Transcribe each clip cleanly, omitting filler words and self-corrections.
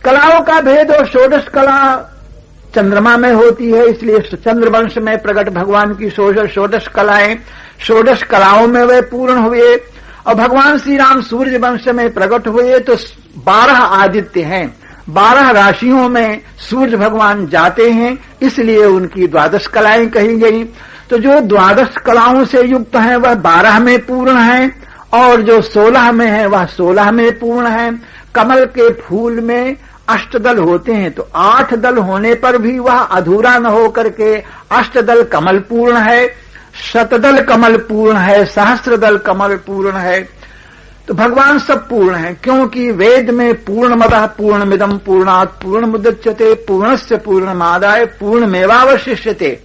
कलाओं का भेद और षोडश कला चंद्रमा में होती है, इसलिए चंद्रवंश में प्रकट भगवान की षोडश कलाएं, षोडश कलाओं में वे पूर्ण हुए। और भगवान श्री राम सूर्य वंश में प्रकट हुए तो 12 आदित्य हैं, 12 राशियों में सूर्य भगवान जाते हैं, इसलिए उनकी 12 कलाएं कही गई। तो जो 12 कलाओं से युक्त हैं वह 12 में पूर्ण है, और जो 16 में है वह 16 में पूर्ण है। कमल के फूल में 8 दल होते हैं, तो 8 दल होने पर भी वह अधूरा न होकर के 8 दल कमल पूर्ण है, 100 कमल पूर्ण है, सहस्र कमल पूर्ण है। तो भगवान सब पूर्ण है, क्योंकि वेद में पूर्णमदः पूर्णमिदं पूर्णात् पूर्णमुदच्यते पूर्णस्य पूर्णमादाय पूर्णमेवावशिष्यते।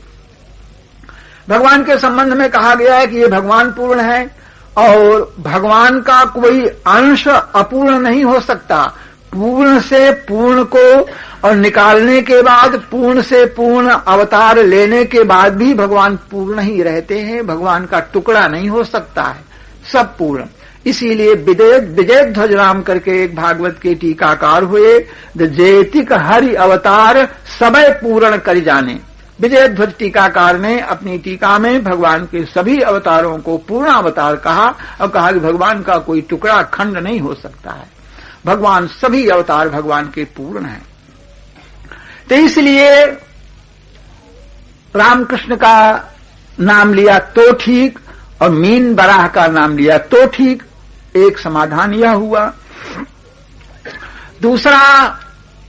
भगवान के संबंध में कहा गया है कि ये भगवान पूर्ण है, और भगवान का कोई अंश अपूर्ण नहीं हो सकता। पूर्ण से पूर्ण को और निकालने के बाद पूर्ण से पूर्ण अवतार लेने के बाद भी भगवान पूर्ण ही रहते हैं, भगवान का टुकड़ा नहीं हो सकता है, सब पूर्ण। इसीलिए विजय ध्वज राम करके एक भागवत के टीकाकार हुए, जयतिक हरि अवतार सबय पूर्ण कर जाने। विजय ध्वज टीकाकार ने अपनी टीका में भगवान के सभी अवतारों को पूर्ण अवतार कहा, और कहा कि भगवान का कोई टुकड़ा खंड नहीं हो सकता है, भगवान सभी अवतार भगवान के पूर्ण हैं। तो इसलिए रामकृष्ण का नाम लिया तो ठीक, और मीन बराह का नाम लिया तो ठीक। एक समाधान यह हुआ। दूसरा,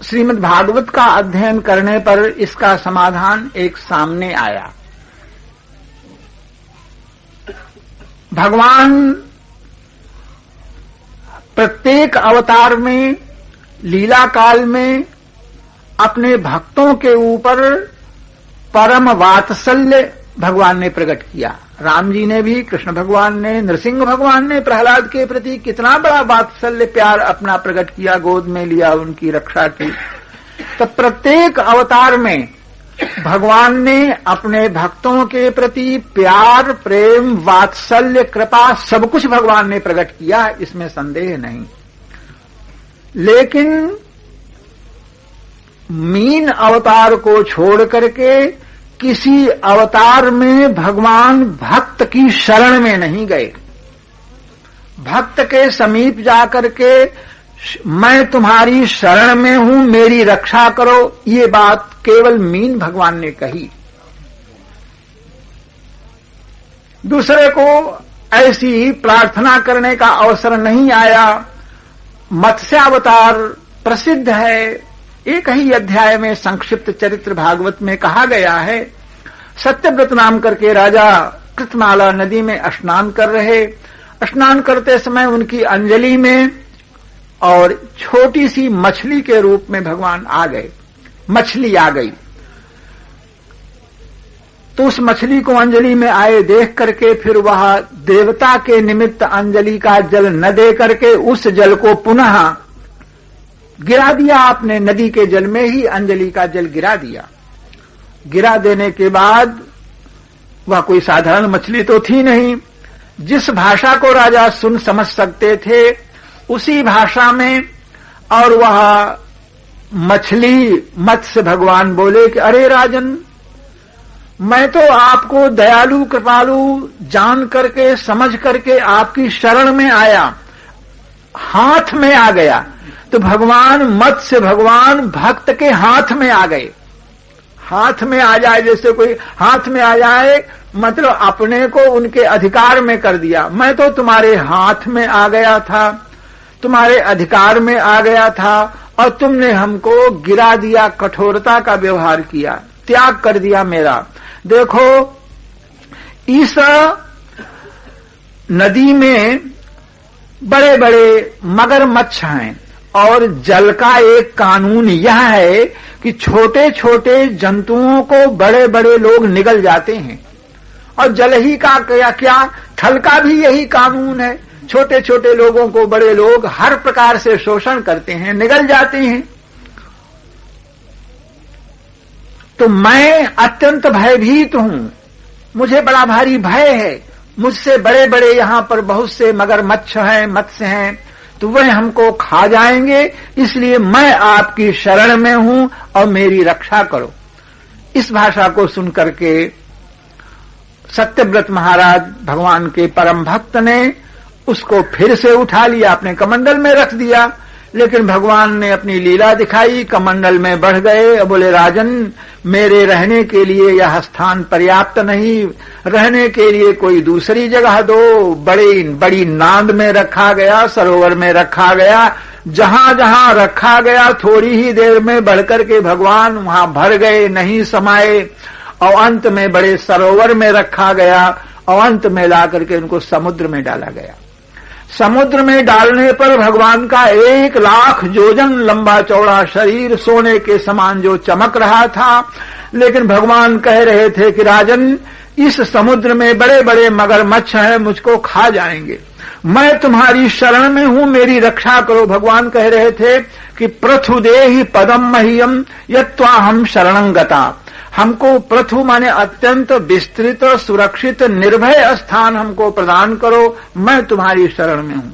श्रीमद् भागवत का अध्ययन करने पर इसका समाधान एक सामने आया। भगवान प्रत्येक अवतार में, लीला काल में अपने भक्तों के ऊपर परम वात्सल्य भगवान ने प्रकट किया। राम जी ने भी, कृष्ण भगवान ने, नरसिंह भगवान ने प्रहलाद के प्रति कितना बड़ा वात्सल्य प्यार अपना प्रकट किया, गोद में लिया, उनकी रक्षा की। तो प्रत्येक अवतार में भगवान ने अपने भक्तों के प्रति प्यार, प्रेम, वात्सल्य, कृपा सब कुछ भगवान ने प्रकट किया, इसमें संदेह नहीं। लेकिन मीन अवतार को छोड़ करके किसी अवतार में भगवान भक्त की शरण में नहीं गए। भक्त के समीप जाकर के मैं तुम्हारी शरण में हूं, मेरी रक्षा करो, ये बात केवल मीन भगवान ने कही। दूसरे को ऐसी प्रार्थना करने का अवसर नहीं आया। मत्स्यावतार प्रसिद्ध है, एक ही अध्याय में संक्षिप्त चरित्र भागवत में कहा गया है। सत्यव्रत नाम करके राजा कृतमाला नदी में स्नान कर रहे, स्नान करते समय उनकी अंजलि में और छोटी सी मछली के रूप में भगवान आ गए, मछली आ गई। तो उस मछली को अंजलि में आए देख करके फिर वह देवता के निमित्त अंजलि का जल न दे करके उस जल को पुनः गिरा दिया, आपने नदी के जल में ही अंजलि का जल गिरा दिया। गिरा देने के बाद वह कोई साधारण मछली तो थी नहीं, जिस भाषा को राजा सुन समझ सकते थे उसी भाषा में, और वह मछली मत्स्य भगवान बोले कि अरे राजन, मैं तो आपको दयालु कृपालु जान करके समझ करके आपकी शरण में आया, हाथ में आ गया। तो भगवान मत्स्य भगवान भक्त के हाथ में आ गए। हाथ में आ जाए, जैसे कोई हाथ में आ जाए मतलब अपने को उनके अधिकार में कर दिया। मैं तो तुम्हारे हाथ में आ गया था, तुम्हारे अधिकार में आ गया था, और तुमने हमको गिरा दिया, कठोरता का व्यवहार किया, त्याग कर दिया मेरा। देखो, इस नदी में बड़े बड़े मगरमच्छ हैं, और जल का एक कानून यह है कि छोटे छोटे जंतुओं को बड़े बड़े लोग निगल जाते हैं, और जल ही का क्या थल का भी यही कानून है। छोटे छोटे लोगों को बड़े लोग हर प्रकार से शोषण करते हैं, निगल जाते हैं। तो मैं अत्यंत भयभीत हूं, मुझे बड़ा भारी भय है। मुझसे बड़े बड़े यहां पर बहुत से मगरमच्छ हैं, मत्स्य हैं, तो वह हमको खा जाएंगे, इसलिए मैं आपकी शरण में हूं और मेरी रक्षा करो। इस भाषा को सुनकर के सत्यव्रत महाराज भगवान के परम भक्त ने उसको फिर से उठा लिया, अपने कमंडल में रख दिया। लेकिन भगवान ने अपनी लीला दिखाई, कमंडल में बढ़ गए और बोले, राजन मेरे रहने के लिए यह स्थान पर्याप्त नहीं, रहने के लिए कोई दूसरी जगह दो। बड़ी नांद में रखा गया, सरोवर में रखा गया, जहां जहां रखा गया थोड़ी ही देर में बढ़कर के भगवान वहां भर गए, नहीं समाये, और अंत में बड़े सरोवर में रखा गया, और अंत में ला करके उनको समुद्र में डाला गया। समुद्र में डालने पर भगवान का 1,00,000 योजन लंबा चौड़ा शरीर सोने के समान जो चमक रहा था। लेकिन भगवान कह रहे थे कि राजन, इस समुद्र में बड़े बड़े मगरमच्छ हैं, मुझको खा जाएंगे, मैं तुम्हारी शरण में हूं, मेरी रक्षा करो। भगवान कह रहे थे कि प्रथु देहि पदम मह्यम यत्त्वाहं शरणं गता। हमको प्रथु माने अत्यंत विस्तृत, सुरक्षित, निर्भय स्थान हमको प्रदान करो, मैं तुम्हारी शरण में हूं।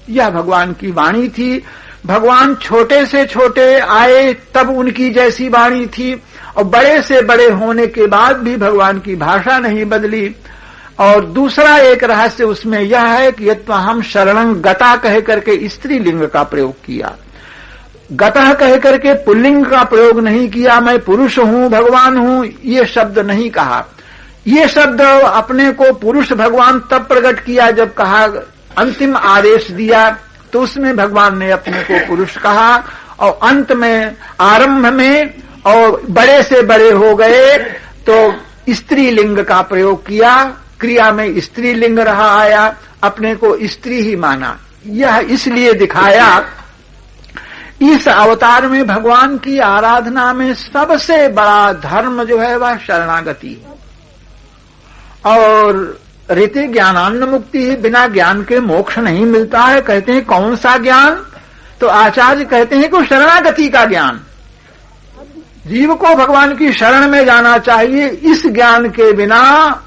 यह भगवान की वाणी थी। भगवान छोटे से छोटे आए तब उनकी जैसी वाणी थी, और बड़े से बड़े होने के बाद भी भगवान की भाषा नहीं बदली। और दूसरा एक रहस्य उसमें यह है कि यत्त्वाहं शरणं गता कह करके स्त्रीलिंग का प्रयोग किया, गतः कह करके पुल्लिंग का प्रयोग नहीं किया। मैं पुरुष हूं, भगवान हूं, ये शब्द नहीं कहा। ये शब्द अपने को पुरुष भगवान तब प्रकट किया जब कहा, अंतिम आदेश दिया तो उसमें भगवान ने अपने को पुरुष कहा, और अंत में आरंभ में और बड़े से बड़े हो गए तो स्त्रीलिंग का प्रयोग किया, क्रिया में स्त्रीलिंग रहा आया, अपने को स्त्री ही माना। यह इसलिए दिखाया, इस अवतार में भगवान की आराधना में सबसे बड़ा धर्म जो है वह शरणागति है। और रीति ज्ञानान्न मुक्ति है, बिना ज्ञान के मोक्ष नहीं मिलता है। कहते हैं कौन सा ज्ञान? तो आचार्य कहते हैं कि शरणागति का ज्ञान। जीव को भगवान की शरण में जाना चाहिए, इस ज्ञान के बिना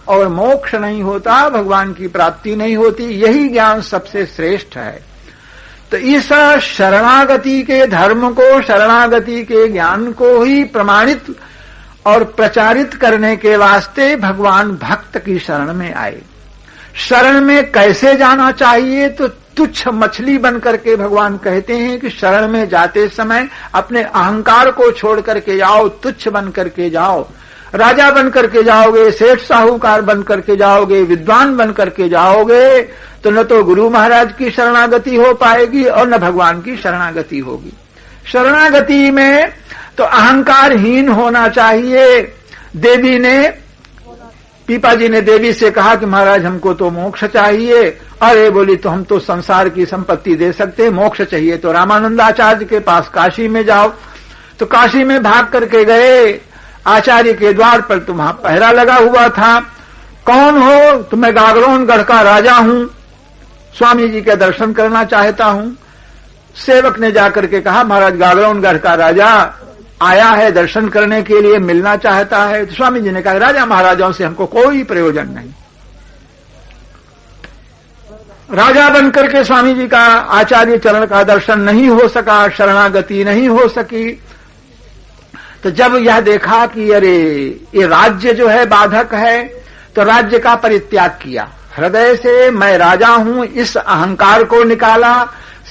और मोक्ष नहीं होता, भगवान की प्राप्ति नहीं होती। यही ज्ञान सबसे श्रेष्ठ है। तो इस शरणागति के धर्म को, शरणागति के ज्ञान को ही प्रमाणित और प्रचारित करने के वास्ते भगवान भक्त की शरण में आए। शरण में कैसे जाना चाहिए? तो तुच्छ मछली बन करके भगवान कहते हैं कि शरण में जाते समय अपने अहंकार को छोड़ करके जाओ, तुच्छ बन करके जाओ। राजा बन करके जाओगे, सेठ साहूकार बन करके जाओगे, विद्वान बन करके जाओगे तो न तो गुरु महाराज की शरणागति हो पाएगी और न भगवान की शरणागति होगी। शरणागति में तो अहंकारहीन होना चाहिए। देवी ने, पीपा जी ने देवी से कहा कि महाराज हमको तो मोक्ष चाहिए। अरे बोली, तो हम तो संसार की संपत्ति दे सकते हैं, मोक्ष चाहिए तो रामानंदाचार्य के पास काशी में जाओ। तो काशी में भाग करके गए। आचार्य के द्वार पर तो वहां पहरा लगा हुआ था। कौन हो? तो मैं गागरोनगढ़ का राजा हूं, स्वामी जी के दर्शन करना चाहता हूं। सेवक ने जाकर के कहा, महाराज गागरोनगढ़ का राजा आया है, दर्शन करने के लिए मिलना चाहता है। तो स्वामी जी ने कहा, राजा महाराजाओं से हमको कोई प्रयोजन नहीं। राजा बनकर के स्वामी जी का आचार्य चरण का दर्शन नहीं हो सका, शरणागति नहीं हो सकी। तो जब यह देखा कि अरे ये राज्य जो है बाधक है, तो राज्य का परित्याग किया। हृदय से मैं राजा हूं इस अहंकार को निकाला।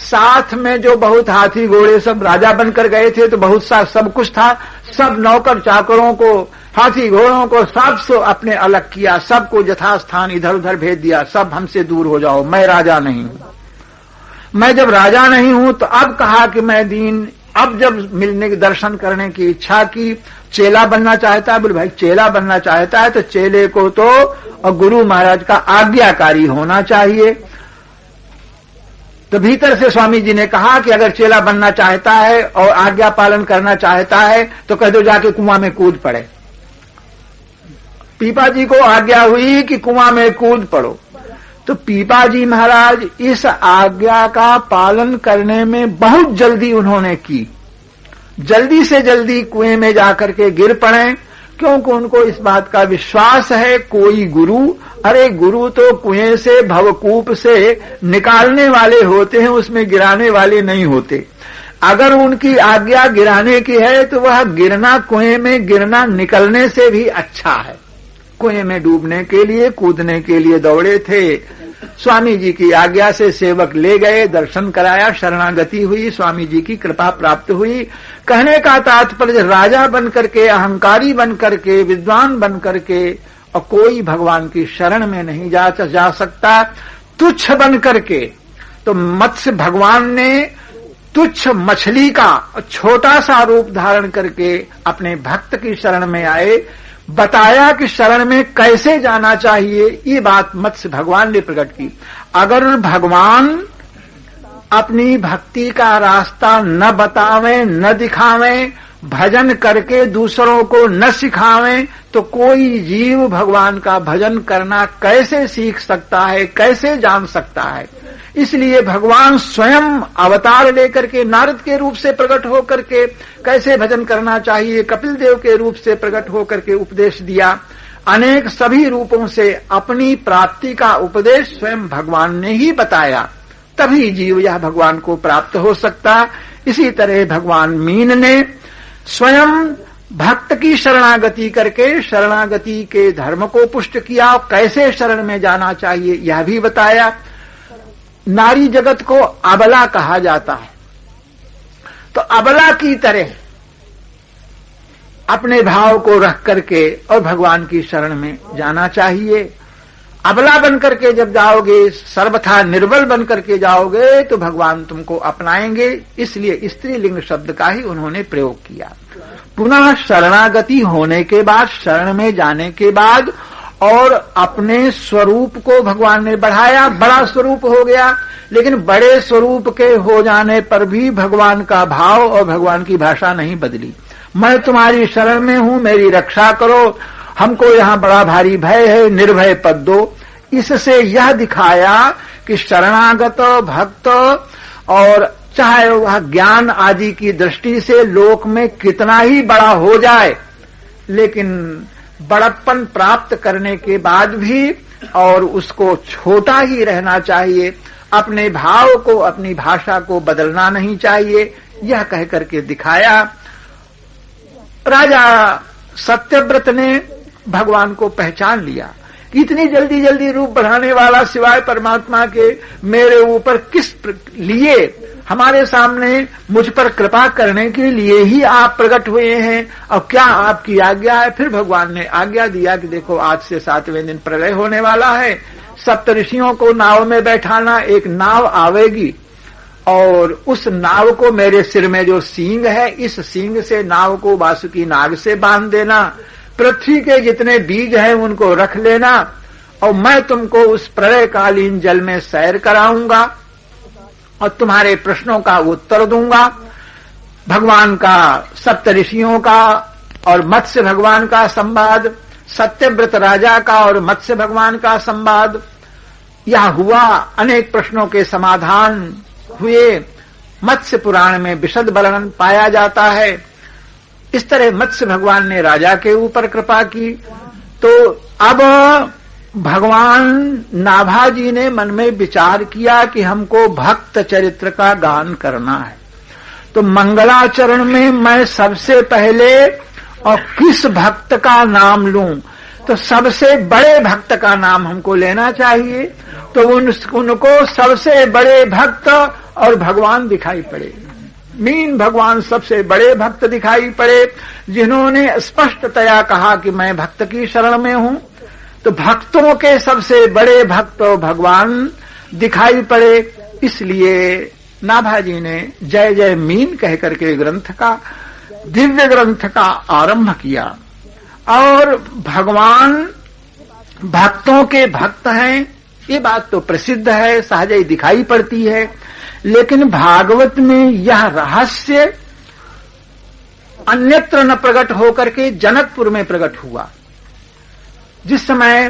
साथ में जो बहुत हाथी घोड़े सब राजा बनकर गए थे तो बहुत सा सब कुछ था, सब नौकर चाकरों को, हाथी घोड़ों को सब अपने अलग किया, सबको यथास्थान इधर उधर भेज दिया। सब हमसे दूर हो जाओ, मैं राजा नहीं हूं। मैं जब राजा नहीं हूं तो अब कहा कि मैं दीन। अब जब मिलने के दर्शन करने की इच्छा की, चेला बनना चाहता है। बोले भाई चेला बनना चाहता है तो चेले को तो और गुरु महाराज का आज्ञाकारी होना चाहिए। तो भीतर से स्वामी जी ने कहा कि अगर चेला बनना चाहता है और आज्ञा पालन करना चाहता है तो कह दो जाके कुआं में कूद पड़े। पीपा जी को आज्ञा हुई कि कुआं में कूद पड़ो। तो पीपा जी महाराज इस आज्ञा का पालन करने में बहुत जल्दी उन्होंने की। जल्दी से जल्दी कुएं में जाकर के गिर पड़े। क्योंकि उनको इस बात का विश्वास है कोई गुरु, अरे गुरु तो कुएं से भवकूप से निकालने वाले होते हैं, उसमें गिराने वाले नहीं होते। अगर उनकी आज्ञा गिराने की है तो वह गिरना, कुएं में गिरना निकलने से भी अच्छा है। कुएं में डूबने के लिए, कूदने के लिए दौड़े थे, स्वामी जी की आज्ञा से सेवक ले गए, दर्शन कराया, शरणागति हुई, स्वामी जी की कृपा प्राप्त हुई। कहने का तात्पर्य राजा बन करके, अहंकारी बन करके, विद्वान बन करके और कोई भगवान की शरण में नहीं जा सकता, तुच्छ बन करके। तो मत्स्य भगवान ने तुच्छ मछली का छोटा सा रूप धारण करके अपने भक्त की शरण में आए, बताया कि शरण में कैसे जाना चाहिए। ये बात मत्स्य भगवान ने प्रकट की। अगर भगवान अपनी भक्ति का रास्ता न बतावें, न दिखावें, भजन करके दूसरों को न सिखावें, तो कोई जीव भगवान का भजन करना कैसे सीख सकता है, कैसे जान सकता है। इसलिए भगवान स्वयं अवतार लेकर के नारद के रूप से प्रकट होकर के कैसे भजन करना चाहिए, कपिल देव के रूप से प्रकट होकर के उपदेश दिया। अनेक सभी रूपों से अपनी प्राप्ति का उपदेश स्वयं भगवान ने ही बताया, तभी जीव यह भगवान को प्राप्त हो सकता। इसी तरह भगवान मीन ने स्वयं भक्त की शरणागति करके शरणागति के धर्म को पुष्ट किया, कैसे शरण में जाना चाहिए यह भी बताया। नारी जगत को अबला कहा जाता है, तो अबला की तरह अपने भाव को रख करके और भगवान की शरण में जाना चाहिए। अबला बन करके जब जाओगे, सर्वथा निर्बल बन करके जाओगे, तो भगवान तुमको अपनाएंगे। इसलिए स्त्रीलिंग शब्द का ही उन्होंने प्रयोग किया। पुनः शरणागति होने के बाद, शरण में जाने के बाद और अपने स्वरूप को भगवान ने बढ़ाया, बड़ा स्वरूप हो गया। लेकिन बड़े स्वरूप के हो जाने पर भी भगवान का भाव और भगवान की भाषा नहीं बदली। मैं तुम्हारी शरण में हूं, मेरी रक्षा करो, हमको यहां बड़ा भारी भय है, निर्भय पद दो। इससे यह दिखाया कि शरणागत भक्त, और चाहे वह ज्ञान आदि की दृष्टि से लोक में कितना ही बड़ा हो जाए, लेकिन बड़प्पन प्राप्त करने के बाद भी और उसको छोटा ही रहना चाहिए, अपने भाव को, अपनी भाषा को बदलना नहीं चाहिए, यह कह करके दिखाया। राजा सत्यव्रत ने भगवान को पहचान लिया। इतनी जल्दी जल्दी रूप बढ़ाने वाला सिवाय परमात्मा के मेरे ऊपर किस लिए, हमारे सामने मुझ पर कृपा करने के लिए ही आप प्रकट हुए हैं, और क्या आपकी आज्ञा है। फिर भगवान ने आज्ञा दिया कि देखो आज से 7वें दिन प्रलय होने वाला है, सप्तऋषियों को नाव में बैठाना, एक नाव आवेगी और उस नाव को मेरे सिर में जो सींग है, इस सींग से नाव को वासुकी नाग से बांध देना, पृथ्वी के जितने बीज हैं उनको रख लेना, और मैं तुमको उस प्रलयकालीन जल में सैर कराऊंगा और तुम्हारे प्रश्नों का उत्तर दूंगा। भगवान का सप्तऋषियों का और मत्स्य भगवान का संवाद, सत्यव्रत राजा का और मत्स्य भगवान का संवाद यह हुआ। अनेक प्रश्नों के समाधान हुए। मत्स्य पुराण में विशद वर्णन पाया जाता है। इस तरह मत्स्य भगवान ने राजा के ऊपर कृपा की। तो अब भगवान नाभाजी ने मन में विचार किया कि हमको भक्त चरित्र का गान करना है, तो मंगलाचरण में मैं सबसे पहले और किस भक्त का नाम लूं, तो सबसे बड़े भक्त का नाम हमको लेना चाहिए। तो उनको सबसे बड़े भक्त और भगवान दिखाई पड़े। मीन भगवान सबसे बड़े भक्त दिखाई पड़े, जिन्होंने स्पष्टतया कहा कि मैं भक्त की शरण में हूं। तो भक्तों के सबसे बड़े भक्त भगवान दिखाई पड़े। इसलिए नाभाजी ने जय जय मीन कह करके ग्रंथ का, दिव्य ग्रंथ का आरंभ किया। और भगवान भक्तों के भक्त हैं, ये बात तो प्रसिद्ध है, सहज ही दिखाई पड़ती है। लेकिन भागवत में यह रहस्य अन्यत्र न प्रकट होकर के जनकपुर में प्रकट हुआ। जिस समय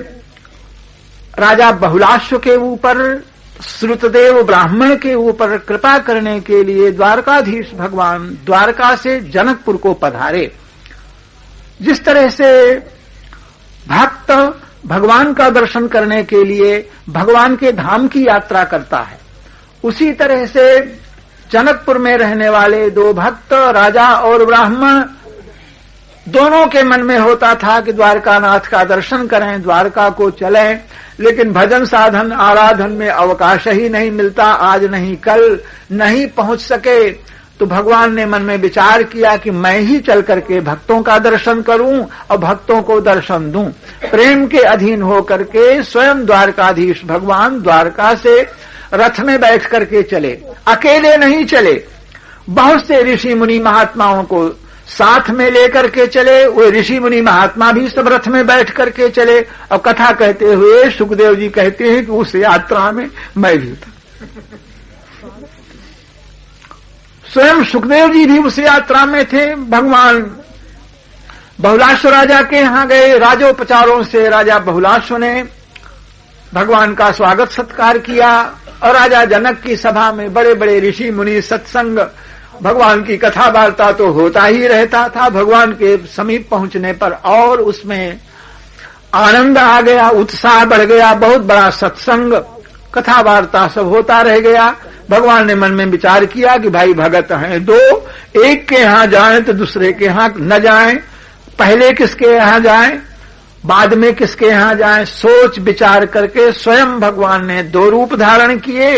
राजा बहुलाश्व के ऊपर, श्रुतदेव ब्राह्मण के ऊपर कृपा करने के लिए द्वारकाधीश भगवान द्वारका से जनकपुर को पधारे, जिस तरह से भक्त भगवान का दर्शन करने के लिए भगवान के धाम की यात्रा करता है, उसी तरह से जनकपुर में रहने वाले दो भक्त राजा और ब्राह्मण दोनों के मन में होता था कि द्वारकानाथ का दर्शन करें, द्वारका को चलें, लेकिन भजन साधन आराधन में अवकाश ही नहीं मिलता, आज नहीं कल नहीं पहुंच सके। तो भगवान ने मन में विचार किया कि मैं ही चल करके भक्तों का दर्शन करूं और भक्तों को दर्शन दूं। प्रेम के अधीन होकर के स्वयं द्वारकाधीश भगवान द्वारका से रथ में बैठ करके चले, अकेले नहीं चले, बहुत से ऋषि मुनि महात्माओं को साथ में लेकर के चले। वो ऋषि मुनि महात्मा भी सब रथ में बैठ करके चले। और कथा कहते हुए सुखदेव जी कहते हैं कि उस यात्रा में मैं भी था, स्वयं सुखदेव जी भी उस यात्रा में थे। भगवान बहुलाश्व राजा के यहां गए, राजोपचारों से राजा बहुलाश्व ने भगवान का स्वागत सत्कार किया और राजा जनक की सभा में बड़े बड़े ऋषि मुनि सत्संग, भगवान की कथा वार्ता तो होता ही रहता था। भगवान के समीप पहुंचने पर और उसमें आनंद आ गया, उत्साह बढ़ गया, बहुत बड़ा सत्संग कथा वार्ता सब होता रह गया। भगवान ने मन में विचार किया कि भाई भगत हैं दो, एक के यहां जाएं तो दूसरे के यहां न जाएं, पहले किसके यहां जाएं बाद में किसके यहां जाएं। सोच विचार करके स्वयं भगवान ने दो रूप धारण किए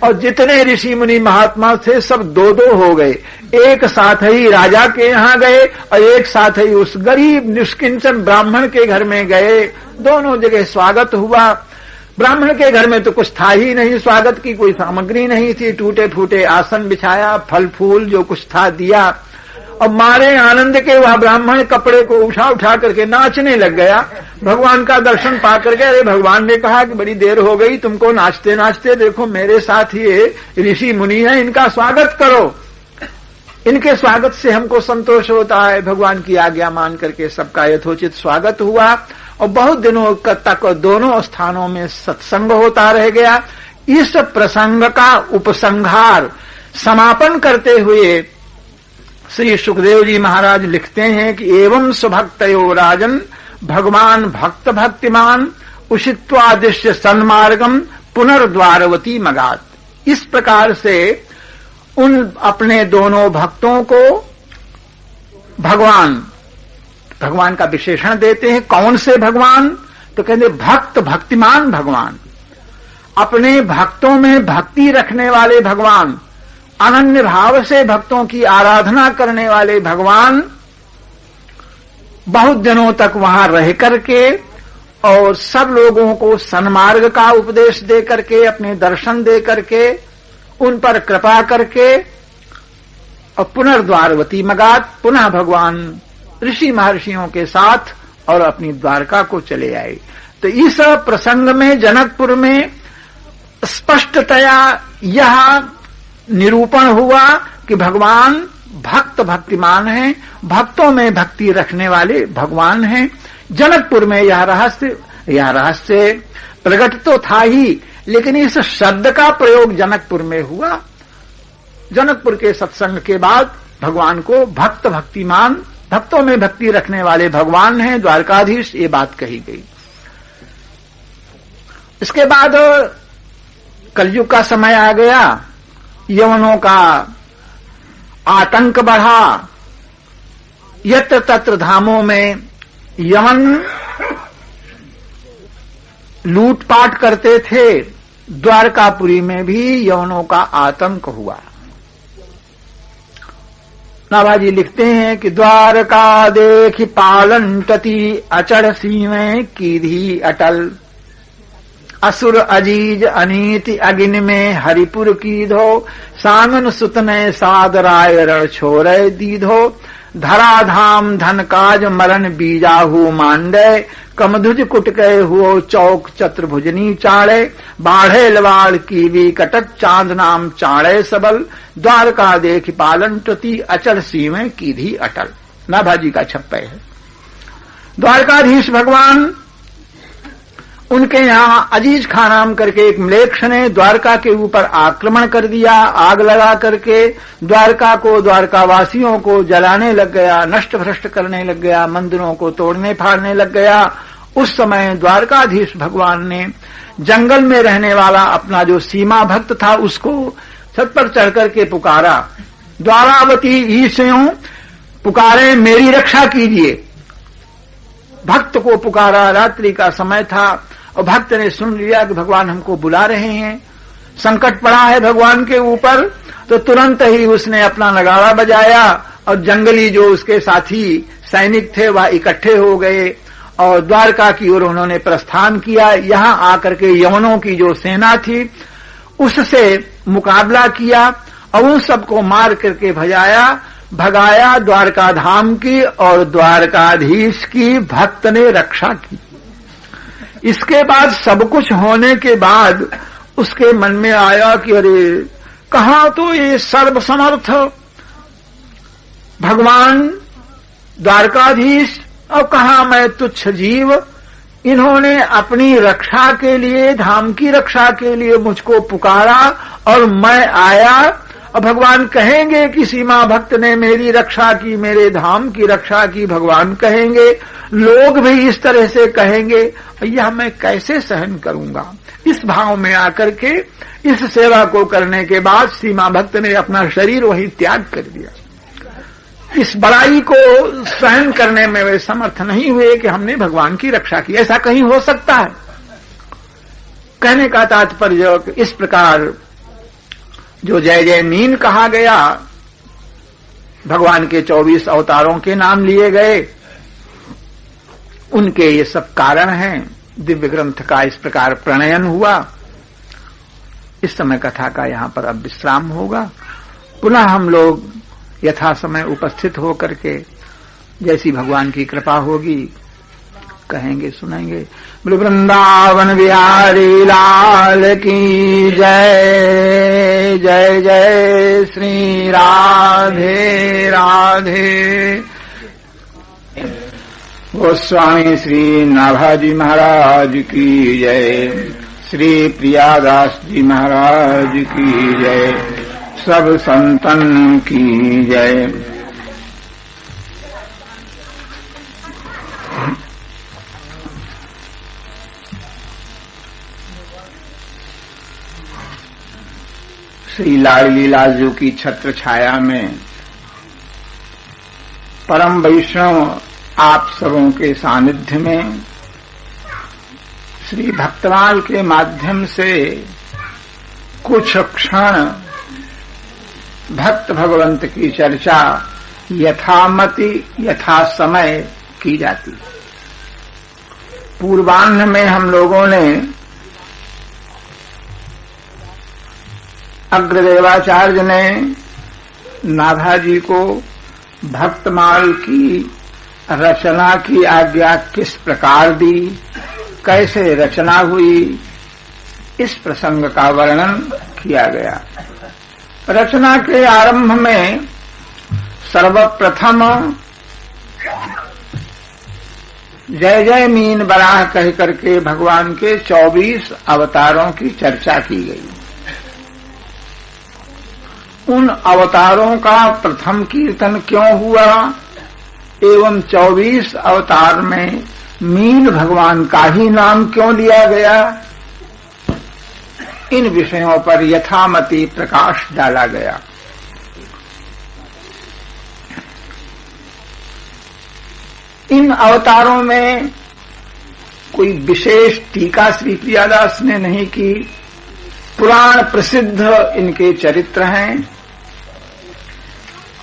और जितने ऋषि मुनि महात्मा थे सब दो दो हो गए। एक साथ ही राजा के यहां गए और एक साथ ही उस गरीब निष्किंचन ब्राह्मण के घर में गए। दोनों जगह स्वागत हुआ। ब्राह्मण के घर में तो कुछ था ही नहीं, स्वागत की कोई सामग्री नहीं थी, टूटे फूटे आसन बिछाया, फल फूल जो कुछ था दिया और मारे आनंद के वह ब्राह्मण कपड़े को उठा उठा करके नाचने लग गया। भगवान का दर्शन पा करके अरे भगवान ने कहा कि बड़ी देर हो गई तुमको नाचते नाचते, देखो मेरे साथ ये ऋषि मुनि है, इनका स्वागत करो, इनके स्वागत से हमको संतोष होता है। भगवान की आज्ञा मान करके सबका यथोचित स्वागत हुआ और बहुत दिनों तक दोनों स्थानों में सत्संग होता रह गया। इस प्रसंग का उपसंहार समापन करते हुए श्री सुखदेव जी महाराज लिखते हैं कि एवं सुभक्तयो राजन भगवान भक्त भक्तिमान उषित्वादिश्य सन्मार्गम पुनर्द्वारवती मगात। इस प्रकार से उन अपने दोनों भक्तों को भगवान का विशेषण देते हैं। कौन से भगवान? तो कहते भक्त भक्तिमान भगवान, अपने भक्तों में भक्ति रखने वाले भगवान, अनन्य भाव से भक्तों की आराधना करने वाले भगवान, बहुत दिनों तक वहां रह करके और सब लोगों को सन्मार्ग का उपदेश दे करके, अपने दर्शन दे करके, उन पर कृपा करके और पुनर्द्वारवती मगात, पुनः भगवान ऋषि महर्षियों के साथ और अपनी द्वारका को चले आए। तो इस प्रसंग में जनकपुर में स्पष्टतया यह निरूपण हुआ कि भगवान भक्त भक्तिमान हैं, भक्तों में भक्ति रखने वाले भगवान हैं। जनकपुर में यह रहस्य प्रकट तो था ही, लेकिन इस शब्द का प्रयोग जनकपुर में हुआ। जनकपुर के सत्संग के बाद भगवान को भक्त भक्तिमान, भक्तों में भक्ति रखने वाले भगवान हैं, द्वारकाधीश, ये बात कही गई। इसके बाद कलयुग का समय आ गया, यवनों का आतंक बढ़ा। यत्र तत्र धामों में यवन लूटपाट करते थे, द्वारकापुरी में भी यवनों का आतंक हुआ। नाभाजी लिखते हैं कि द्वारका देखि पालन टति अचड़ सीमें कीधी अटल, असुर अजीज अनीति अगिन में हरिपुर की धो, सांगन सुतने सादराय रण छोरे दीधो, धराधाम धन काज मरण बीजाहू मांडे, कमधुज कुटके हुओ चौक चतुर्भुजनी चाड़े, बाढ़े लवाड़ कीवी कटक चांद नाम चाड़े सबल, द्वारका देख पालन टति अचल सीमें कीधी अटल। नाभाजी का छप्पे है। द्वारकाधीश भगवान उनके यहां अजीज खान नाम करके एक म्लेच्छ ने द्वारका के ऊपर आक्रमण कर दिया। आग लगा करके द्वारका को, द्वारकावासियों को जलाने लग गया, नष्ट भ्रष्ट करने लग गया, मंदिरों को तोड़ने फाड़ने लग गया। उस समय द्वारकाधीश भगवान ने जंगल में रहने वाला अपना जो सीमा भक्त था उसको छत पर चढ़ करके पुकारा, द्वारावती ईशयों पुकारे मेरी रक्षा कीजिए। भक्त को पुकारा, रात्रि का समय था और भक्त ने सुन लिया कि भगवान हमको बुला रहे हैं, संकट पड़ा है भगवान के ऊपर। तो तुरंत ही उसने अपना नगाड़ा बजाया और जंगली जो उसके साथी सैनिक थे वह इकट्ठे हो गए और द्वारका की ओर उन्होंने प्रस्थान किया। यहां आकर के यवनों की जो सेना थी उससे मुकाबला किया और उन सबको मार करके भगाया द्वारका धाम की, और द्वारकाधीश की भक्त ने रक्षा की। इसके बाद सब कुछ होने के बाद उसके मन में आया कि अरे कहां तो ये सर्वसमर्थ भगवान द्वारकाधीश और कहां मैं तुच्छ जीव। इन्होंने अपनी रक्षा के लिए, धाम की रक्षा के लिए मुझको पुकारा और मैं आया और भगवान कहेंगे कि सीमा भक्त ने मेरी रक्षा की, मेरे धाम की रक्षा की। भगवान कहेंगे, लोग भी इस तरह से कहेंगे, यह मैं कैसे सहन करूंगा। इस भाव में आकर के इस सेवा को करने के बाद सीमा भक्त ने अपना शरीर वहीं त्याग कर दिया। इस बड़ाई को सहन करने में वे समर्थ नहीं हुए कि हमने भगवान की रक्षा की। ऐसा कहीं हो सकता है? कहने का तात्पर्य इस प्रकार जो जय जय मीन कहा गया, भगवान के 24 अवतारों के नाम लिए गए, उनके ये सब कारण हैं। दिव्य ग्रंथ का इस प्रकार प्रणयन हुआ। इस समय कथा का यहां पर अब विश्राम होगा। पुनः हम लोग यथा समय उपस्थित होकर के जैसी भगवान की कृपा होगी कहेंगे, सुनेंगे। बोले वृंदावन बिहारी लाल की जय। जय जय श्री राधे राधे। गोस्वामी श्री नाभाजी महाराज की जय। श्री प्रियादास जी महाराज की जय। सब संतन की जय। श्री लाडली लालजू की छत्र छाया में परम वैष्णव आप सबों के सानिध्य में श्री भक्तमाल के माध्यम से कुछ क्षण भक्त भगवंत की चर्चा यथामति यथा समय की जाती। पूर्वाह्न में हम लोगों ने अग्रदेवाचार्य ने नाभाजी को भक्तमाल की रचना की आज्ञा किस प्रकार दी, कैसे रचना हुई, इस प्रसंग का वर्णन किया गया। रचना के आरंभ में सर्वप्रथम जय जय मीन बराह कह करके भगवान के 24 अवतारों की चर्चा की गई। उन अवतारों का प्रथम कीर्तन क्यों हुआ एवं 24 अवतार में मीन भगवान का ही नाम क्यों लिया गया, इन विषयों पर यथामति प्रकाश डाला गया। इन अवतारों में कोई विशेष टीका श्री प्रियादास ने नहीं की। पुराण प्रसिद्ध इनके चरित्र हैं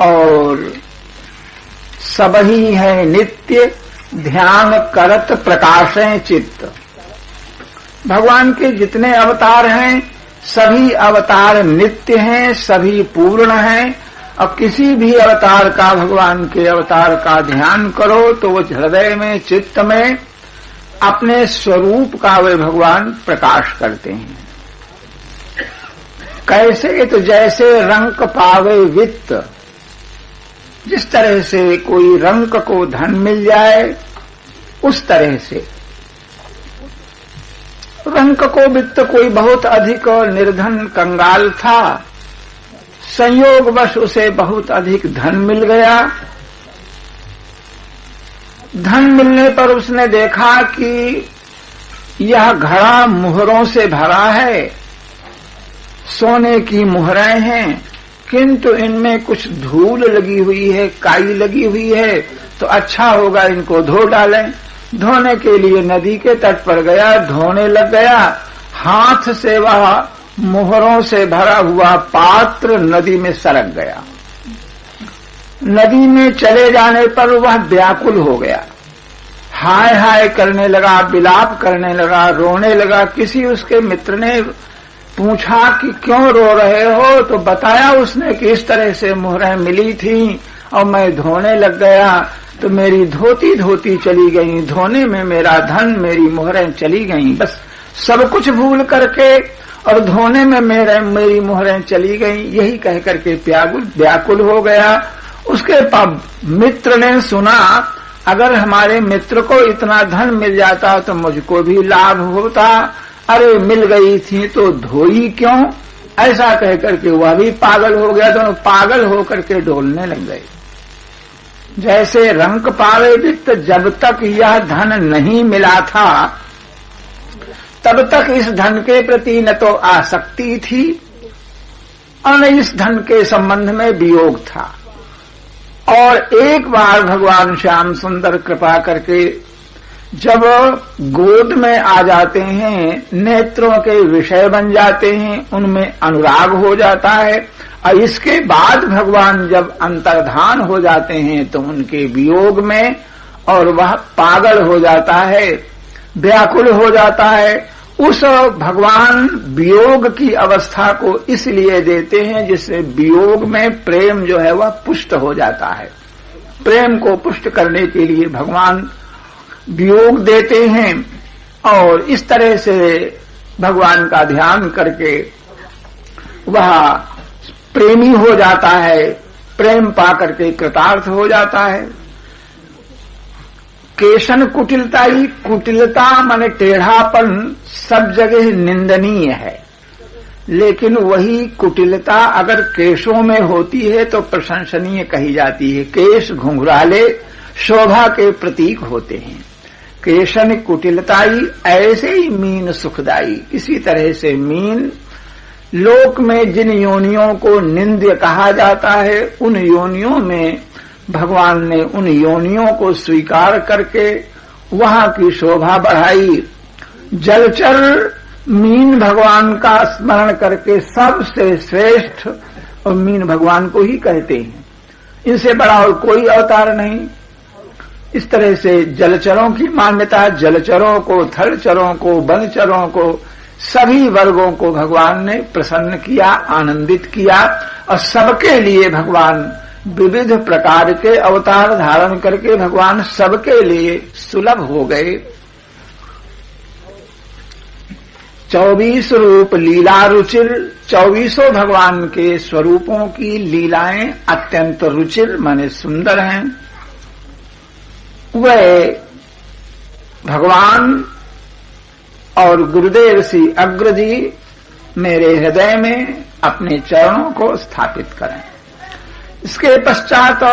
और सब ही है नित्य ध्यान करत प्रकाशें चित्त। भगवान के जितने अवतार हैं सभी अवतार नित्य हैं, सभी पूर्ण हैं। अब किसी भी अवतार का, भगवान के अवतार का ध्यान करो तो वो हृदय में, चित्त में अपने स्वरूप का वे भगवान प्रकाश करते हैं। कैसे? तो जैसे रंक पावे वित्त, जिस तरह से कोई रंक को धन मिल जाए उस तरह से रंक को वित्त कोई बहुत अधिक निर्धन कंगाल था, संयोगवश उसे बहुत अधिक धन मिल गया। धन मिलने पर उसने देखा कि यह घड़ा मुहरों से भरा है, सोने की मुहरें हैं, किंतु इनमें कुछ धूल लगी हुई है, काई लगी हुई है, तो अच्छा होगा इनको धो डालें। धोने के लिए नदी के तट पर गया, धोने लग गया। हाथ से वह मुहरों से भरा हुआ पात्र नदी में सरक गया। नदी में चले जाने पर वह व्याकुल हो गया, हाय हाय करने लगा, विलाप करने लगा, रोने लगा। किसी उसके मित्र ने पूछा कि क्यों रो रहे हो, तो बताया उसने कि इस तरह से मुहरें मिली थी और मैं धोने लग गया तो मेरी धोती धोती चली गई, धोने में मेरा धन, मेरी मुहरें चली गई, बस सब कुछ भूल करके और धोने में मेरी मुहरें चली गई, यही कह करके व्याकुल हो गया। उसके मित्र ने सुना, अगर हमारे मित्र को इतना धन मिल जाता तो मुझको भी लाभ होता, अरे मिल गई थी तो धोई क्यों, ऐसा कह करके वह भी पागल हो गया। दोनों पागल होकर के डोलने लग गए। जैसे रंक पावे वित्त, जब तक यह धन नहीं मिला था तब तक इस धन के प्रति न तो आसक्ति थी और न इस धन के संबंध में वियोग था। और एक बार भगवान श्याम सुंदर कृपा करके जब गोद में आ जाते हैं, नेत्रों के विषय बन जाते हैं, उनमें अनुराग हो जाता है, और इसके बाद भगवान जब अंतर्धान हो जाते हैं तो उनके वियोग में और वह पागल हो जाता है, व्याकुल हो जाता है। उस भगवान वियोग की अवस्था को इसलिए देते हैं जिससे वियोग में प्रेम जो है वह पुष्ट हो जाता है। प्रेम को पुष्ट करने के लिए भगवान वियोग देते हैं और इस तरह से भगवान का ध्यान करके वह प्रेमी हो जाता है, प्रेम पा करके कृतार्थ हो जाता है। केशन कुटिलताई, कुटिलता माने टेढ़ापन सब जगह निंदनीय है, लेकिन वही कुटिलता अगर केशों में होती है तो प्रशंसनीय कही जाती है। केश घुंघराले शोभा के प्रतीक होते हैं। केशन कुटिलताई ऐसे ही मीन सुखदाई, इसी तरह से मीन लोक में जिन योनियों को निंद्य कहा जाता है, उन योनियों में भगवान ने उन योनियों को स्वीकार करके वहां की शोभा बढ़ाई। जलचर मीन भगवान का स्मरण करके सबसे श्रेष्ठ और मीन भगवान को ही कहते हैं, इनसे बड़ा और कोई अवतार नहीं। इस तरह से जलचरों की मान्यता, जलचरों को, थलचरों को, वनचरों को, सभी वर्गों को भगवान ने प्रसन्न किया, आनंदित किया और सबके लिए भगवान विविध प्रकार के अवतार धारण करके भगवान सबके लिए सुलभ हो गए। 24 रूप लीला रुचिर, 24 भगवान के स्वरूपों की लीलाएं अत्यंत रुचिर माने सुंदर हैं। वह भगवान और गुरुदेव श्री अग्र जी मेरे हृदय में अपने चरणों को स्थापित करें। इसके पश्चात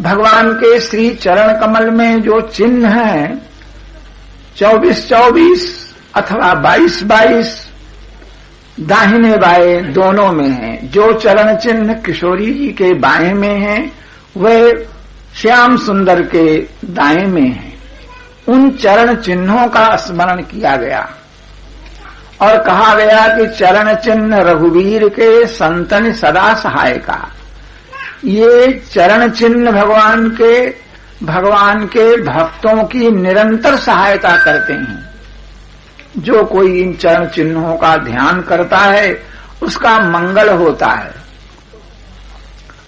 भगवान के श्री चरण कमल में जो चिन्ह हैं 24-24 अथवा 22-22 दाहिने बाएं दोनों में हैं। जो चरण चिन्ह किशोरी जी के बाएं में हैं वह श्याम सुंदर के दाएं में हैं। उन चरण चिन्हों का स्मरण किया गया और कहा गया कि चरण चिन्ह रघुवीर के संतन सदा सहायका। ये चरण चिन्ह भगवान के भक्तों की निरंतर सहायता करते हैं। जो कोई इन चरण चिन्हों का ध्यान करता है उसका मंगल होता है।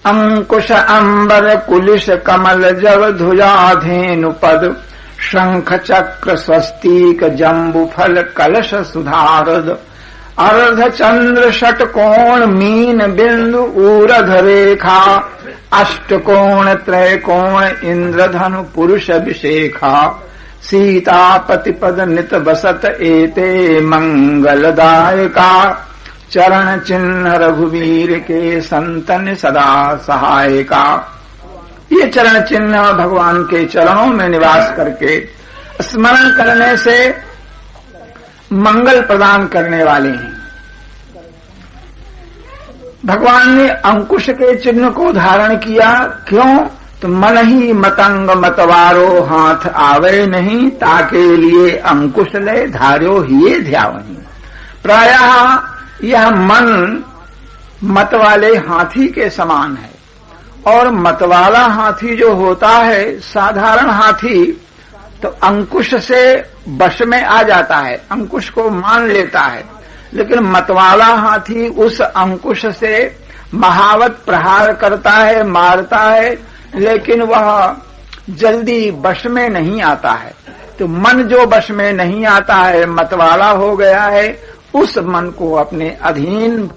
अंकुश अंबर कुलिश कमल जव ध्वजाधेनु पद शंख चक्र स्वस्तिक जम्बु फल कलश सुधारद अर्ध चंद्र षटकोण मीन बिंदु ऊरध रेखा अष्टकोण त्रैकोण इंद्रधनु पुरुष अभिषेखा सीतापतिपद नित बसत एते मंगलदायका, चरण चिन्ह रघुवीर के संतन सदा सहायका। ये चरण चिन्ह भगवान के चरणों में निवास करके स्मरण करने से मंगल प्रदान करने वाले हैं। भगवान ने अंकुश के चिन्ह को धारण किया, क्यों? तो मन ही मतंग मतवारो हाथ आवे नहीं, ताके लिए अंकुश ले धार्यो हिये ध्यावही। प्रायः यह मन मत वाले हाथी के समान है, और मतवाला हाथी जो होता है, साधारण हाथी तो अंकुश से वश में आ जाता है, अंकुश को मान लेता है, लेकिन मतवाला हाथी उस अंकुश से महावत प्रहार करता है, मारता है, लेकिन वह जल्दी वश में नहीं आता है। तो मन जो वश में नहीं आता है, मतवाला हो गया है, उस मन को अपने अधीन